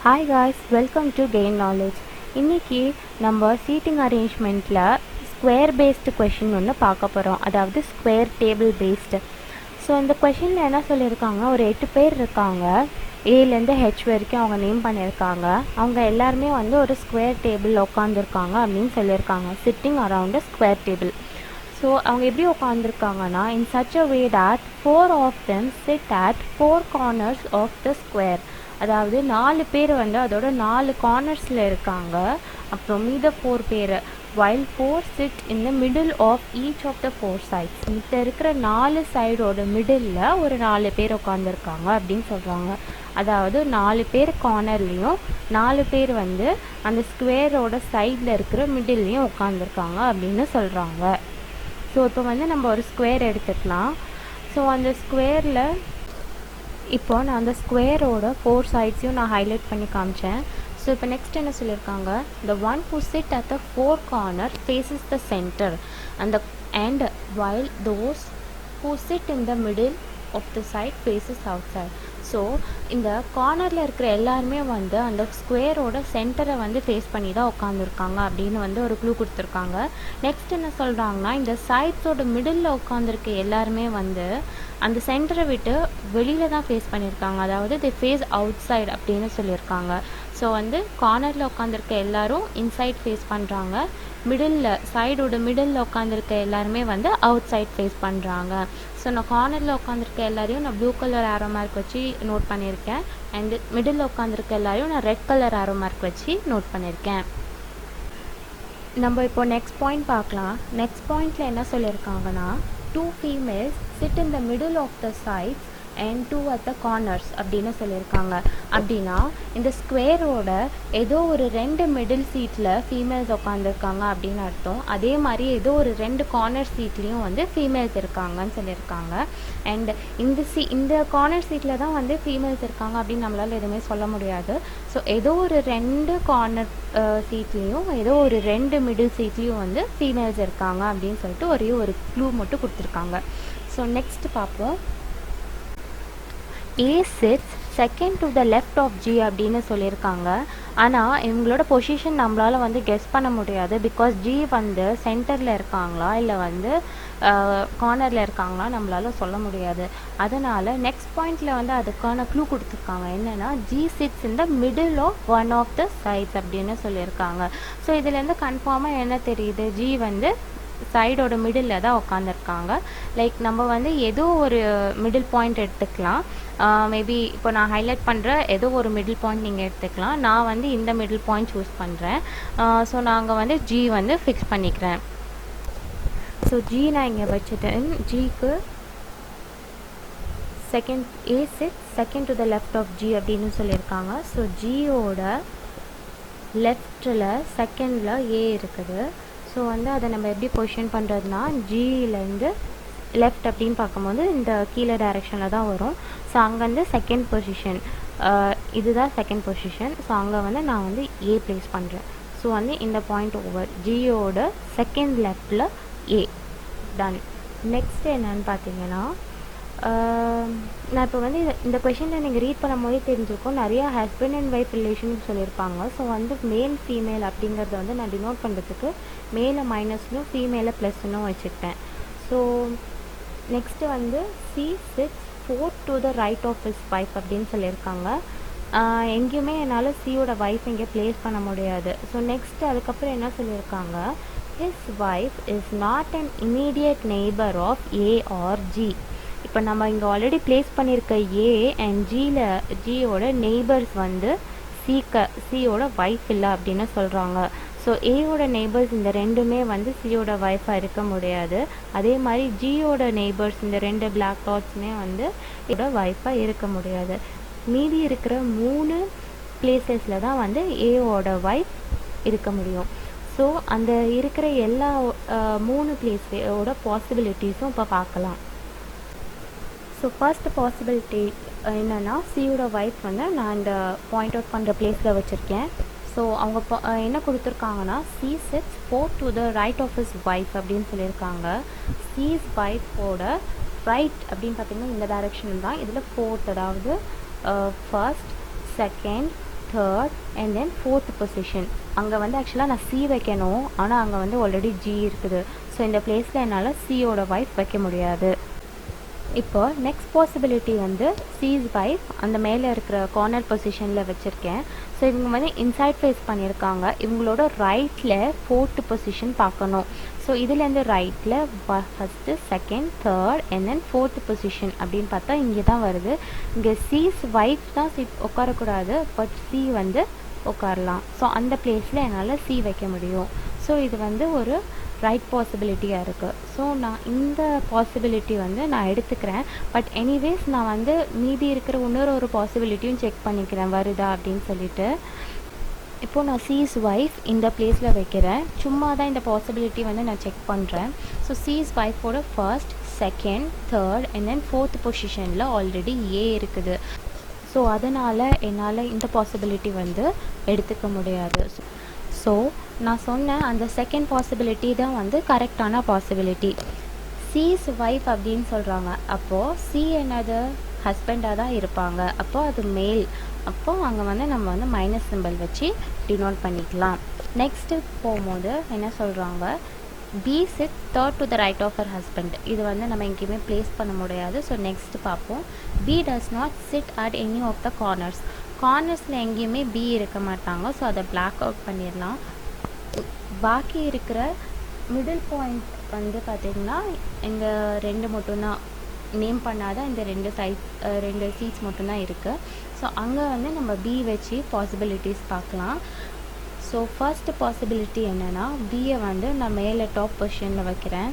Hi guys, welcome to Gain Knowledge. இன்னைக்கு நம்ம seating அரேஞ்ச்மெண்ட்டில் square based question ஒன்று பார்க்க போகிறோம். அதாவது ஸ்கொயர் டேபிள் பேஸ்டு. ஸோ இந்த கொஷினில் என்ன சொல்லியிருக்காங்க, ஒரு 8 பேர் இருக்காங்க. ஏலேருந்து ஹெச் வரைக்கும் அவங்க நேம் பண்ணியிருக்காங்க. அவங்க எல்லாருமே வந்து ஒரு ஸ்கொயர் டேபிள் உட்காந்துருக்காங்க அப்படின்னு சொல்லியிருக்காங்க. Sitting around square table. So அவங்க எப்படி உட்காந்துருக்காங்கன்னா, in such a way that 4 of them sit at 4 corners of the square. அதாவது 4 பேர் வந்து அதோட 4 கார்னர்ஸில் இருக்காங்க. அப்புறம் மீத 4 பேர் while 4 sit in the middle of each of the 4 sides. மித்த இருக்கிற 4 சைடோட மிடில் ஒரு 4 பேர் உட்காந்துருக்காங்க அப்படின்னு சொல்கிறாங்க. அதாவது 4 பேர் கார்னர்லேயும் 4 பேர் வந்து அந்த ஸ்கொயரோட சைடில் இருக்கிற மிடில்லையும் உட்காந்துருக்காங்க அப்படின்னு சொல்கிறாங்க. ஸோ இப்போ வந்து நம்ம ஒரு ஸ்கொயர் எடுத்துக்கலாம். ஸோ அந்த ஸ்கொயரில் இப்போ நான் அந்த ஸ்கொயரோட 4 சைட்ஸையும் நான் ஹைலைட் பண்ணி காமிச்சேன். ஸோ இப்போ நெக்ஸ்ட் என்ன சொல்லியிருக்காங்க, the one who sit at the 4 corner faces the center and while those who sit in the middle of the side faces outside. So இந்த கார்னரில் இருக்கிற எல்லாருமே வந்து அந்த ஸ்கொயரோட சென்டரை வந்து ஃபேஸ் பண்ணி தான் உட்காந்துருக்காங்க அப்படின்னு வந்து ஒரு க்ளூ கொடுத்துருக்காங்க. நெக்ஸ்ட் என்ன சொல்கிறாங்கன்னா, இந்த சைட்ஸோட மிடில் உட்காந்துருக்க எல்லாருமே வந்து அந்த சென்டரை விட்டு வெளியில் தான் ஃபேஸ் பண்ணியிருக்காங்க. அதாவது தி ஃபேஸ் அவுட் சைட் அப்படின்னு சொல்லியிருக்காங்க. ஸோ வந்து கார்னரில் உட்காந்துருக்க எல்லாரும் இன்சைட் ஃபேஸ் பண்ணுறாங்க. சைடோட மிடில் உட்காந்துருக்க எல்லாருமே வந்து அவுட் சைட் ஃபேஸ் பண்ணுறாங்க. ஸோ நான் கார்னரில் உட்காந்துருக்க எல்லாரையும் நான் ப்ளூ கலர் ஆரோ மார்க் வச்சு நோட் பண்ணியிருக்கேன். அண்ட் மிடில் உட்காந்துருக்க எல்லாரையும் நான் ரெட் கலர் ஆரோ மார்க் வச்சு நோட் பண்ணியிருக்கேன். நம்ம இப்போ நெக்ஸ்ட் பாயிண்ட் பார்க்கலாம். நெக்ஸ்ட் பாயிண்டில் என்ன சொல்லியிருக்காங்கன்னா, 2 females sit in the middle of the sides and 2 at the corners அப்படின்னு சொல்லியிருக்காங்க. அப்படின்னா இந்த ஸ்கொயரோட ஏதோ ஒரு 2 மிடில் சீட்டில் ஃபீமேல்ஸ் உட்காந்துருக்காங்க அப்படின்னு அர்த்தம். அதே மாதிரி ஏதோ ஒரு 2 கார்னர் சீட்லேயும் வந்து ஃபீமேல்ஸ் இருக்காங்கன்னு சொல்லியிருக்காங்க. அண்ட் இந்த கார்னர் சீட்டில் தான் வந்து ஃபீமேல்ஸ் இருக்காங்க அப்படின்னு நம்மளால் எதுவுமே சொல்ல முடியாது. ஸோ ஏதோ ஒரு 2 கார்னர் சீட்லேயும் ஏதோ ஒரு 2 மிடில் சீட்லேயும் வந்து ஃபீமேல்ஸ் இருக்காங்க அப்படின்னு சொல்லிட்டு ஒரே ஒரு க்ளூ மட்டும் கொடுத்துருக்காங்க. ஸோ நெக்ஸ்ட் பார்ப்போம். A sits second to the left of G அப்படின்னு சொல்லியிருக்காங்க. ஆனால் இவங்களோட பொசிஷன் நம்மளால் வந்து கெஸ் பண்ண முடியாது. பிகாஸ் G வந்து சென்டரில் இருக்காங்களா இல்லை வந்து கார்னரில் இருக்காங்களா நம்மளால் சொல்ல முடியாது. அதனால் நெக்ஸ்ட் பாயிண்டில் வந்து அதுக்கான க்ளூ கொடுத்துருக்காங்க. என்னென்னா, G sits in the middle of one of the sides அப்படின்னு சொல்லியிருக்காங்க. ஸோ இதுலேருந்து கன்ஃபார்மாக என்ன தெரியுது, G வந்து சைடோட மிடில் தான் உட்காந்துருக்காங்க. லைக் நம்ம வந்து ஏதோ ஒரு மிடில் பாயிண்ட் எடுத்துக்கலாம். மேபி இப்போ நான் ஹைலைட் பண்ணுற ஏதோ ஒரு மிடில் பாயிண்ட் நீங்கள் எடுத்துக்கலாம். நான் வந்து இந்த மிடில் பாயிண்ட் சூஸ் பண்ணுறேன். ஸோ நாங்கள் வந்து G வந்து ஃபிக்ஸ் பண்ணிக்கிறேன். ஸோ G நான் இங்கே வச்சுட்டேன். Gக்கு A sits second to the left of G அப்படின்னு சொல்லியிருக்காங்க. ஸோ Gயோட லெஃப்டில் செகண்டில் A இருக்குது. ஸோ வந்து அதை நம்ம எப்படி பொசிஷன் பண்ணுறதுனா, ஜியிலேருந்து லெஃப்ட் அப்படின்னு பார்க்கும்போது இந்த கீழே டைரெக்ஷனில் தான் வரும். ஸோ அங்கேருந்து செகண்ட் பொசிஷன், இதுதான் செகண்ட் பொசிஷன். ஸோ அங்கே வந்து நான் வந்து ஏ ப்ளேஸ் பண்ணுறேன். ஸோ வந்து இந்த பாயிண்ட் ஓவர் ஜியோட செகண்ட் லெஃப்டில் ஏ டன். நெக்ஸ்ட் என்னன்னு பார்த்தீங்கன்னா, நான் இப்போ வந்து இந்த கொஷினில் நீங்கள் ரீட் பண்ணும்போதே தெரிஞ்சிருக்கும், நிறையா ஹஸ்பண்ட் அண்ட் ஒய்ஃப் ரிலேஷன் சொல்லியிருப்பாங்க. ஸோ வந்து மேல் ஃபீமேல் அப்படிங்கிறத வந்து நான் டினோட் பண்ணுறதுக்கு மேலே மைனஸ்னும் ஃபீமேலை ப்ளஸ்னும் வச்சுக்கிட்டேன். ஸோ நெக்ஸ்ட்டு வந்து C sits 4 to the right of his wife அப்படின்னு சொல்லியிருக்காங்க. எங்கேயுமே என்னால் சியோட ஒய்ஃப் இங்கே ப்ளேஸ் பண்ண முடியாது. ஸோ நெக்ஸ்ட்டு அதுக்கப்புறம் என்ன சொல்லியிருக்காங்க, his wife is not an immediate neighbor of A or G. இப்போ நம்ம இங்கே ஆல்ரெடி ப்ளேஸ் பண்ணியிருக்க ஏ அண்ட் ஜியோட நெய்பர்ஸ் வந்து சியோட ஒய்ஃப் இல்லை அப்படின்னு சொல்கிறாங்க. ஸோ ஏயோட நெய்பர்ஸ் இந்த ரெண்டுமே வந்து சியோட ஒய்ஃபாக இருக்க முடியாது. அதே மாதிரி ஜியோட நெய்பர்ஸ் இந்த 2 பிளாக் டாட்ஸுமே வந்து இதோட ஒய்ஃபாக இருக்க முடியாது. மீதி இருக்கிற 3 பிளேசஸில் தான் வந்து ஏயோட ஒய்ஃப் இருக்க முடியும். ஸோ அந்த இருக்கிற எல்லா 3 பிளேஸோட பாசிபிலிட்டிஸும் இப்போ பார்க்கலாம். ஸோ ஃபர்ஸ்ட் பாசிபிலிட்டி என்னென்னா, சியோட ஒய்ஃப் வந்து நான் இந்த பாயிண்ட் அவுட் பண்ணுற பிளேஸில் வச்சுருக்கேன். ஸோ அவங்க என்ன கொடுத்துருக்காங்கன்னா, C sits 4 to the right of his wife அப்படின்னு சொல்லியிருக்காங்க. C's ஒய்ஃபோட ரைட் அப்படின்னு பார்த்தீங்கன்னா இந்த டைரெக்ஷன் தான். இதில் 4th, அதாவது first, second, third and then fourth position. அங்கே வந்து ஆக்சுவலாக நான் சி வைக்கணும், ஆனால் அங்கே வந்து ஆல்ரெடி ஜி இருக்குது. ஸோ இந்த பிளேஸில் என்னால் சியோட வைஃப் வைக்க முடியாது. இப்போ நெக்ஸ்ட் பாசிபிலிட்டி வந்து சீஸ் வைஃப் அந்த மேலே இருக்கிற கார்னர் பொசிஷனில் வச்சுருக்கேன். ஸோ இவங்க வந்து இன்சைட் ஃபேஸ் பண்ணியிருக்காங்க. இவங்களோட ரைட்டில் ஃபோர்த்து பொசிஷன் பார்க்கணும். ஸோ இதுலேருந்து ரைட்டில் first, second, third and then fourth position அப்படின்னு பார்த்தா இங்கே தான் வருது. இங்கே சீஸ் வைஃப் தான் உட்காரக்கூடாது, பட் சி வந்து உட்காரலாம். ஸோ அந்த பிளேஸில் என்னால் சி வைக்க முடியும். ஸோ இது வந்து ஒரு ரைட் பாசிபிலிட்டியாக இருக்குது. ஸோ நான் இந்த பாசிபிலிட்டி வந்து நான் எடுத்துக்கிறேன். பட் எனிவேஸ் நான் வந்து மீதி இருக்கிற இன்னொரு பாசிபிலிட்டியும் செக் பண்ணிக்கிறேன் வருதா அப்படின்னு சொல்லிட்டு. இப்போது நான் சீஸ் வைஃப் இந்த பிளேஸில் வைக்கிறேன். சும்மா தான் இந்த பாசிபிலிட்டி வந்து நான் செக் பண்ணுறேன். ஸோ சீஸ் வைஃபோட first, second, third and then fourth பொசிஷனில் ஆல்ரெடி ஏ இருக்குது. ஸோ அதனால் என்னால் இந்த பாசிபிலிட்டி வந்து எடுத்துக்க முடியாது. ஸோ நான் சொன்ன அந்த செகண்ட் பாசிபிலிட்டி தான் வந்து கரெக்டான பாசிபிலிட்டி. சீஸ் வைஃப் அப்படின்னு சொல்கிறாங்க. அப்போது சி என்னது ஹஸ்பண்டாக தான் இருப்பாங்க. அப்போது அது மேல். அப்போது அங்கே வந்து நம்ம வந்து மைனஸ் சிம்பிள் வச்சு டினோட் பண்ணிக்கலாம். நெக்ஸ்ட்டு போகும்போது என்ன சொல்கிறாங்க, B sit third to the right of her husband. இது வந்து நம்ம எங்கேயுமே ப்ளேஸ் பண்ண முடியாது. ஸோ நெக்ஸ்ட்டு பார்ப்போம். B does not sit at any of the corners. கார்னர்ஸில் எங்கேயுமே பி இருக்க மாட்டாங்க. ஸோ அதை பிளாக் அவுட் பண்ணிடலாம். பாக்கி இருக்கிற மிடில் பாயிண்ட் வந்து பார்த்திங்கன்னா இந்த ரெண்டு மட்டும்தான் நேம் பண்ணாத இந்த ரெண்டு சீட்ஸ் மட்டும்தான் இருக்குது. ஸோ அங்கே வந்து நம்ம பி வச்சு பாசிபிலிட்டிஸ் பார்க்கலாம். ஸோ ஃபர்ஸ்ட் பாசிபிலிட்டி என்னென்னா, பியை வந்து நான் மேலே டாப் பொசிஷனில் வைக்கிறேன்.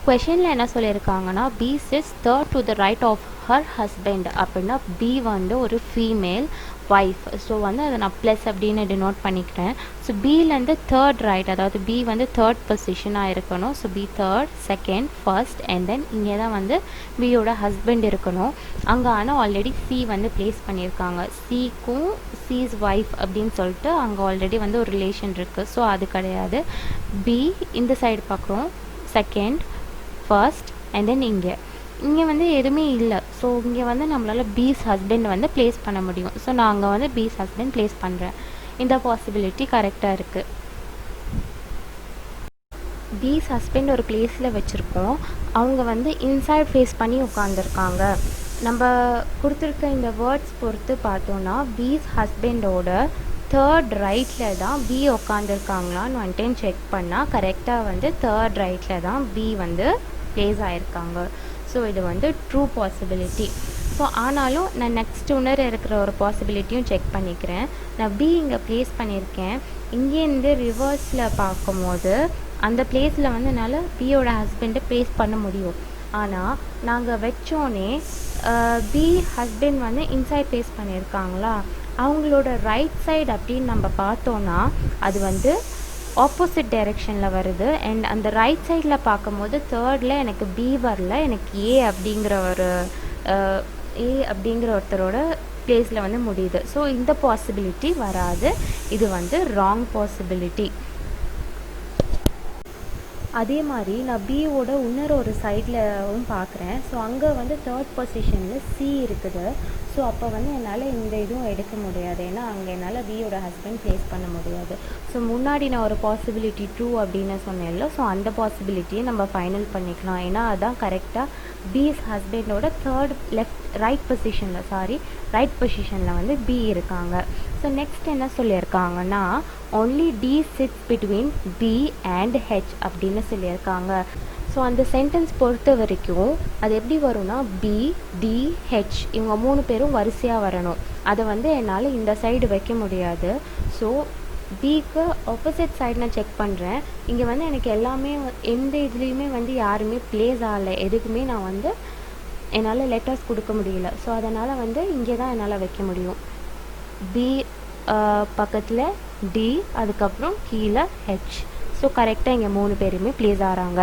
கொஷனில் என்ன சொல்லியிருக்காங்கன்னா, P sits third to the right of her husband. அப்படின்னா பி வந்து ஒரு ஃபீமேல் வைஃப். ஸோ வந்து அதை நான் ப்ளஸ் அப்படின்னு டினோட் பண்ணிக்கிறேன். ஸோ பிலேருந்து தேர்ட் ரைட், அதாவது பி வந்து தேர்ட் பொசிஷனாக இருக்கணும். So P third, second, first and then இங்கே தான் வந்து பியோட ஹஸ்பண்ட் இருக்கணும். அங்கே ஆனால் ஆல்ரெடி சி வந்து ப்ளேஸ் பண்ணியிருக்காங்க. சிக்கும் சீஸ் வைஃப் அப்படின்னு சொல்லிட்டு அங்கே ஆல்ரெடி வந்து ஒரு ரிலேஷன் இருக்குது. ஸோ அது கிடையாது. பி இந்த சைடு பார்க்குறோம், செகண்ட், ஃபர்ஸ்ட் அண்ட் தென் இங்கே வந்து எதுவுமே இல்லை. ஸோ இங்கே வந்து நம்மளால் பீஸ் ஹஸ்பண்ட் வந்து ப்ளேஸ் பண்ண முடியும். ஸோ நான் அங்கே வந்து பீஸ் ஹஸ்பண்ட் ப்ளேஸ் பண்ணுறேன். இந்த பாசிபிலிட்டி கரெக்டாக இருக்குது. பீஸ் ஹஸ்பண்ட் ஒரு பிளேஸில் வச்சுருக்கோம். அவங்க வந்து இன்சைட் ஃபேஸ் பண்ணி உட்காந்துருக்காங்க. நம்ம கொடுத்துருக்க இந்த வேர்ட்ஸ் பொறுத்து பார்த்தோன்னா பீஸ் ஹஸ்பண்டோட தேர்ட் ரைட்டில் தான் பி உட்காந்துருக்காங்களான்னு ஒன் டைம் செக் பண்ணால் கரெக்டாக வந்து தேர்ட் ரைட்டில் தான் பி வந்து ப்ளேஸ் ஆகிருக்காங்க. ஸோ இது வந்து ட்ரூ பாசிபிலிட்டி. ஸோ ஆனாலும் நான் நெக்ஸ்ட் இன்னொரு இருக்கிற ஒரு பாசிபிலிட்டியும் செக் பண்ணிக்கிறேன். நான் பி இங்கே ப்ளேஸ் பண்ணியிருக்கேன். இங்கேருந்து ரிவர்ஸில் பார்க்கும்போது அந்த பிளேஸில் வந்து என்னால் பியோட ஹஸ்பண்டை ப்ளேஸ் பண்ண முடியும். ஆனால் நாங்கள் வச்சோன்னே பி ஹஸ்பண்ட் வந்து இன்சைட் ப்ளேஸ் பண்ணியிருக்காங்களா, அவங்களோட ரைட் சைடு அப்படின்னு நம்ம பார்த்தோன்னா அது வந்து ஆப்போசிட் டைரெக்ஷனில் வருது. அண்ட் அந்த ரைட் சைடில் பார்க்கும்போது தேர்டில் எனக்கு பி வரல, எனக்கு ஏ அப்படிங்கிற ஒருத்தரோட பிளேஸில் வந்து முடியுது. ஸோ இந்த பாசிபிலிட்டி வராது. இது வந்து ராங் பாசிபிலிட்டி. அதே மாதிரி நான் பியோட இன்னொரு ஒரு சைட்லவும் பார்க்குறேன். ஸோ அங்கே வந்து தேர்ட் பொசிஷனில் சி இருக்குது. ஸோ அப்போ வந்து என்னால் இந்த இதுவும் எடுக்க முடியாது, ஏன்னா அங்கே என்னால் பியோட ஹஸ்பண்ட் ப்ளேஸ் பண்ண முடியாது. ஸோ முன்னாடி நான் ஒரு பாசிபிலிட்டி ட்ரூ அப்படின்னு சொன்னேன்ல, ஸோ அந்த பாசிபிலிட்டியை நம்ம ஃபைனல் பண்ணிக்கலாம். ஏன்னா அதுதான் கரெக்டாக பிஸ் ஹஸ்பண்டோட தேர்ட் ரைட் பொசிஷனில் வந்து பி இருக்காங்க. ஸோ நெக்ஸ்ட் என்ன சொல்லியிருக்காங்கன்னா, only T sits between P and H அப்படின்னு சொல்லியிருக்காங்க. ஸோ அந்த சென்டென்ஸ் பொறுத்த வரைக்கும் அது எப்படி வரும்னா, பி, டி, ஹெச் இவங்க 3 பேரும் வரிசையாக வரணும். அதை வந்து என்னால் இந்த சைடு வைக்க முடியாது. ஸோ பிக்கு ஆப்போசிட் சைடு நான் செக் பண்ணுறேன். இங்கே வந்து எனக்கு எல்லாமே எந்த இதுலேயுமே வந்து யாருமே ப்ளேஸ் ஆகலை. எதுக்குமே நான் வந்து என்னால் லெட்டர்ஸ் கொடுக்க முடியல. ஸோ அதனால் வந்து இங்கே தான் என்னால் வைக்க முடியும். பி பக்கத்தில் டி, அதுக்கப்புறம் கீழே ஹெச். ஸோ கரெக்டாக இங்கே 3 பேருமே ப்ளேஸ் ஆகிறாங்க.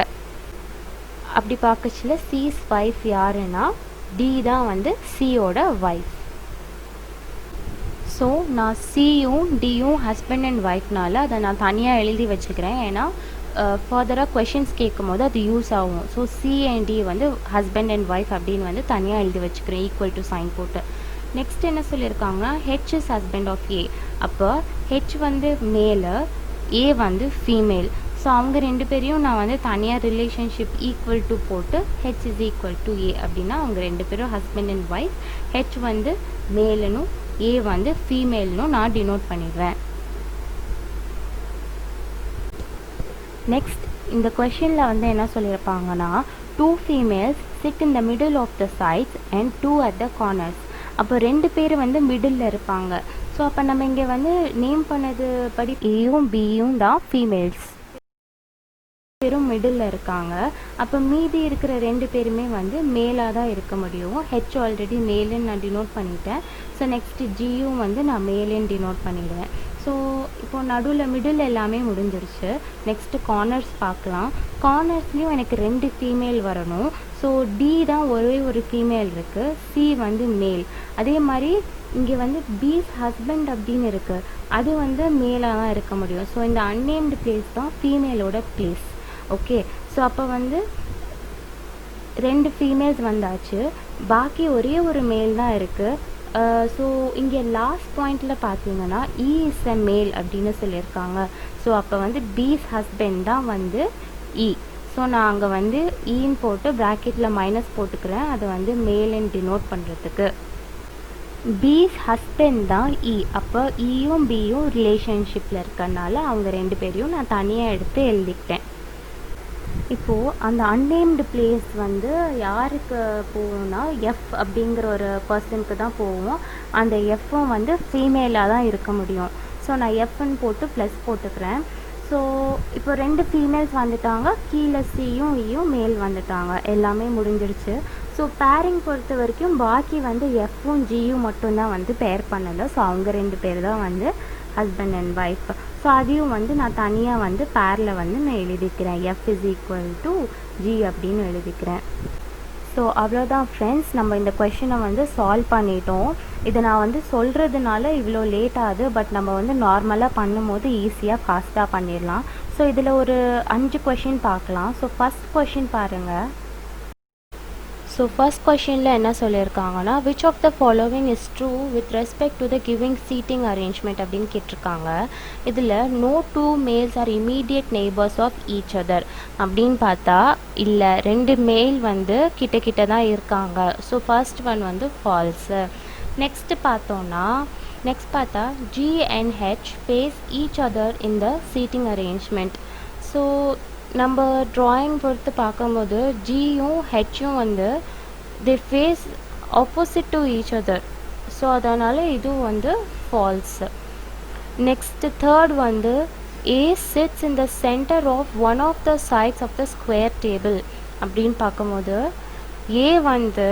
அப்படி பார்க்கச்சில சிஸ் வைஃப் யாருன்னா டி தான் வந்து சியோட வைஃப். ஸோ நான் சியும் டியும் ஹஸ்பண்ட் அண்ட் ஒய்ஃப்னால அதை நான் தனியாக எழுதி வச்சுக்கிறேன். ஏன்னா ஃபர்தராக கொஷின்ஸ் கேட்கும் போது அது யூஸ் ஆகும். ஸோ சி அண்ட் டி வந்து ஹஸ்பண்ட் அண்ட் ஒய்ஃப் அப்படின்னு வந்து தனியாக எழுதி வச்சுக்கிறேன், ஈக்குவல் டு சைன் போட்டு. நெக்ஸ்ட் என்ன சொல்லியிருக்காங்க, ஹெச் இஸ் ஹஸ்பண்ட் ஆஃப் ஏ. அப்போ ஹெச் வந்து மேலு, ஏ வந்து ஃபீமேல். ஸோ அவங்க ரெண்டு பேரையும் நான் வந்து தனியாக ரிலேஷன்ஷிப் ஈக்குவல் டு போட்டு ஹெச் இஸ் ஈக்குவல் டு ஏ அப்படின்னா அவங்க ரெண்டு பேரும் ஹஸ்பண்ட் அண்ட் ஒய்ஃப். ஹெச் வந்து மேலுனும் ஏ வந்து ஃபீமேல்னும் நான் டினோட் பண்ணிடுவேன். நெக்ஸ்ட் இந்த கொஷனில் வந்து என்ன சொல்லியிருப்பாங்கன்னா, 2 females sit in the middle of the sides and 2 at the corners. அப்போ ரெண்டு பேர் வந்து மிடில் இருப்பாங்க. ஸோ அப்போ நம்ம இங்கே வந்து நேம் பண்ணது படி ஏயும் பியும் தான் ஃபீமேல்ஸ், பேரும் மிடில் இருக்காங்க. அப்போ மீதி இருக்கிற ரெண்டு பேருமே வந்து மேலாக தான் இருக்க முடியும். ஹெச் ஆல்ரெடி மேலுன்னு நான் டினோட் பண்ணிட்டேன். ஸோ நெக்ஸ்ட்டு ஜியும் வந்து நான் மேலுன்னு டினோட் பண்ணிடுவேன். ஸோ இப்போது நடுவில் மிடில் எல்லாமே முடிஞ்சிருச்சு. நெக்ஸ்ட்டு கார்னர்ஸ் பார்க்கலாம். கார்னர்ஸ்லேயும் எனக்கு 2 ஃபீமேல் வரணும். ஸோ டி தான் ஒரே ஒரு ஃபீமேல் இருக்குது, சி வந்து மேல். அதே மாதிரி இங்கே வந்து பீஸ் ஹஸ்பண்ட் அப்படின்னு இருக்குது, அது வந்து மேலாக தான் இருக்க முடியும். ஸோ இந்த அன்னேம்டு பிளேஸ் தான் ஃபீமேலோட பிளேஸ். ஓகே, ஸோ அப்போ வந்து 2 ஃபீமேல்ஸ் வந்தாச்சு, பாக்கி ஒரே ஒரு மேல் தான் இருக்குது. ஸோ இங்கே லாஸ்ட் பாயிண்டில் பார்த்தீங்கன்னா இ இஸ் அ மேல் அப்படின்னு சொல்லியிருக்காங்க. ஸோ அப்போ வந்து பீஸ் ஹஸ்பண்ட் தான் வந்து இ. ஸோ நான் அங்கே வந்து ஈன்னு போட்டு ப்ராக்கெட்டில் மைனஸ் போட்டுக்கிறேன், அது வந்து மேலுன்னு டினோட் பண்ணுறதுக்கு. பீஸ் ஹஸ்பண்ட் தான் இ. அப்போ ஈயும் பியும் ரிலேஷன்ஷிப்பில் இருக்கறனால அவங்க ரெண்டு பேரையும் நான் தனியாக எடுத்து எழுதிக்கிட்டேன். இப்போது அந்த அன்னேம்டு பிளேஸ் வந்து யாருக்கு போகும்னா எஃப் அப்படிங்கிற ஒரு பர்சனுக்கு தான் போகும். அந்த எஃப்பும் வந்து ஃபீமேலாக தான் இருக்க முடியும். ஸோ நான் எஃப்னு போட்டு ப்ளஸ் போட்டுக்கிறேன். ஸோ இப்போ 2 ஃபீமேல்ஸ் வந்துட்டாங்க, கீழே சியும் இயும் மேல் வந்துட்டாங்க, எல்லாமே முடிஞ்சிடுச்சு. ஸோ பேரிங் பொறுத்த வரைக்கும் பாக்கி வந்து எஃப்பும் ஜியும் மட்டும்தான் வந்து பேர் பண்ணலை. ஸோ அவங்க 2 பேர் தான் வந்து ஹஸ்பண்ட் அண்ட் ஒய்ஃப். ஸோ அதையும் வந்து நான் தனியாக வந்து பேரில் வந்து நான் எழுதிக்கிறேன், F is equal to G அப்படின்னு எழுதிக்கிறேன். ஸோ அவ்வளோதான் ஃப்ரெண்ட்ஸ், நம்ம இந்த கொஷினை வந்து சால்வ் பண்ணிட்டோம். இதை நான் வந்து சொல்கிறதுனால இவ்வளோ லேட் ஆகுது, பட் நம்ம வந்து நார்மலாக பண்ணும்போது ஈஸியாக ஃபாஸ்ட்டாக பண்ணிடலாம். ஸோ இதில் ஒரு 5 கொஷின் பார்க்கலாம். ஸோ ஃபஸ்ட் கொஷின் பாருங்கள். ஸோ ஃபர்ஸ்ட் கொஷினில் என்ன சொல்லியிருக்காங்கன்னா, which of the following is true with respect to the giving seating arrangement அப்படின்னு கேட்டிருக்காங்க. இதில் no 2 males are immediate neighbours of each other அப்படின்னு பார்த்தா இல்லை, 2 மேல் வந்து கிட்ட கிட்ட தான் இருக்காங்க. ஸோ ஃபர்ஸ்ட் ஒன் வந்து ஃபால்ஸு. நெக்ஸ்ட் பார்த்தா G and H face each other in the seating arrangement. So நம்ம ட்ராயிங் பொறுத்து பார்க்கும்போது ஜியும் ஹெச்சும் வந்து they face opposite to each other. So அதனால் இதுவும் வந்து ஃபால்ஸு. நெக்ஸ்ட்டு தேர்ட் வந்து A sits in the centre of one of the sides of the square table அப்படின்னு பார்க்கும்போது ஏ வந்து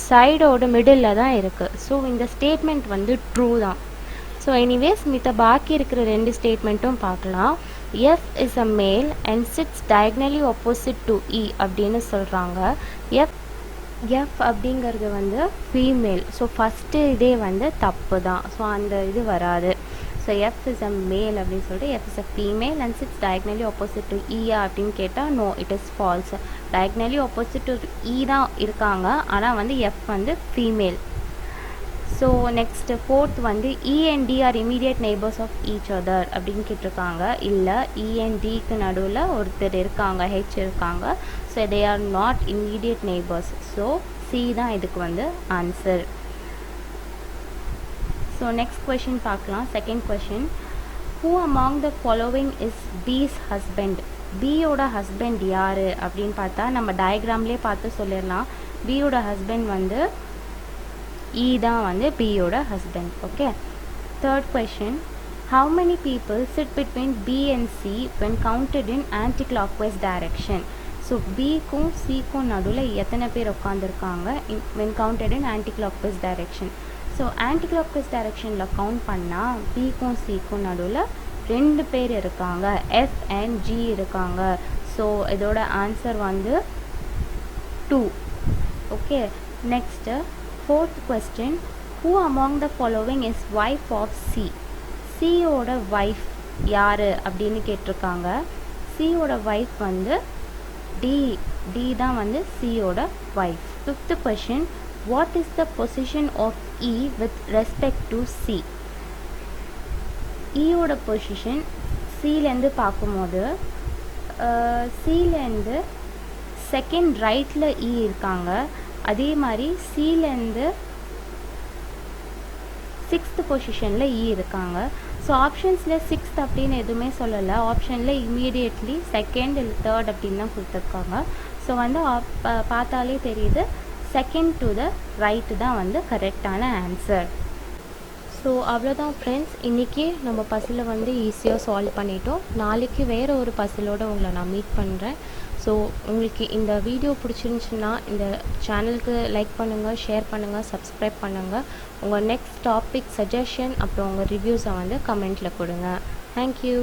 சைடோட மிடில் தான் இருக்குது. ஸோ இந்த ஸ்டேட்மெண்ட் வந்து ட்ரூ தான். ஸோ எனிவேஸ் மித்த பாக்கி இருக்கிற 2 ஸ்டேட்மெண்ட்டும் பார்க்கலாம். F is a male and sits diagonally opposite to E அப்படின்னு சொல்கிறாங்க. எஃப் அப்படிங்கிறது வந்து ஃபீமேல். ஸோ ஃபஸ்ட்டு இதே வந்து தப்பு தான். ஸோ அந்த இது வராது. So F is a male அப்படின்னு சொல்லிட்டு F is a female and sits diagonally opposite to இயா அப்படின்னு கேட்டால் no, it is false. Diagonally opposite to E தான் இருக்காங்க, ஆனால் வந்து எஃப் வந்து ஃபீமேல். ஸோ நெக்ஸ்ட்டு ஃபோர்த் வந்து E and D are immediate neighbours of each other அப்படின்னு கேட்டிருக்காங்க. இல்லை, இ அண்ட் டிக்கு நடுவில் ஒருத்தர் இருக்காங்க, ஹெச் இருக்காங்க. So they are not immediate neighbours. So C தான் இதுக்கு வந்து ஆன்சர். ஸோ நெக்ஸ்ட் கொஷின் பார்க்கலாம். Second question, who among the following is P's husband? பியோட ஹஸ்பண்ட் யார் அப்படின்னு பார்த்தா நம்ம டயக்ராம்லேயே பார்த்து சொல்லிடலாம். பியோட ஹஸ்பண்ட் வந்து E தான் வந்து பியோட husband. Okay. Third question, how many people sit between B and C when counted in anti-clockwise direction? So பிக்கும் சிக்கும் நடுவில் எத்தனை பேர் உட்காந்துருக்காங்க when counted in anti-clockwise direction? So anti-clockwise directionல கவுண்ட் பண்ணால் பிக்கும் சிக்கும் நடுவில் 2 பேர் இருக்காங்க, F and G இருக்காங்க. ஸோ இதோட ஆன்சர் வந்து 2. Okay. Next fourth question, who among the following is wife of C? சியோட வைஃப் யார் அப்படின்னு கேட்டிருக்காங்க. சியோட வைஃப் வந்து டி தான் வந்து சியோட வைஃப். Fifth question, what is the position of E with respect to C. ஈயோட பொசிஷன் சிலேருந்து பார்க்கும்போது சிலேருந்து செகண்ட் ரைட்டில் இ இருக்காங்க. அதே மாதிரி சிலேருந்து 6th பொசிஷனில் இ இருக்காங்க. ஸோ ஆப்ஷன்ஸில் 6th அப்படின்னு எதுவுமே சொல்லலை. ஆப்ஷனில் இமீடியட்லி செகண்ட் இல்லை தேர்ட் அப்படின்னு தான் கொடுத்துருக்காங்க. ஸோ வந்து பார்த்தாலே தெரியுது செகண்ட் டு த ரைட்டு தான் வந்து கரெக்டான ஆன்சர். ஸோ அவ்வளோதான் ஃப்ரெண்ட்ஸ், இன்றைக்கி நம்ம பசிலை வந்து ஈஸியாக சால்வ் பண்ணிட்டோம். நாளைக்கு வேறு ஒரு பசிலோடு உங்களை நான் மீட் பண்ணுறேன். ஸோ உங்களுக்கு இந்த வீடியோ பிடிச்சிருந்துச்சுன்னா இந்த சேனலுக்கு லைக் பண்ணுங்கள், ஷேர் பண்ணுங்கள், சப்ஸ்கிரைப் பண்ணுங்கள். உங்கள் நெக்ஸ்ட் டாபிக் சஜஷன் அப்புறம் உங்கள் ரிவ்யூஸை வந்து கமெண்ட்டில் கொடுங்க. தேங்க்யூ.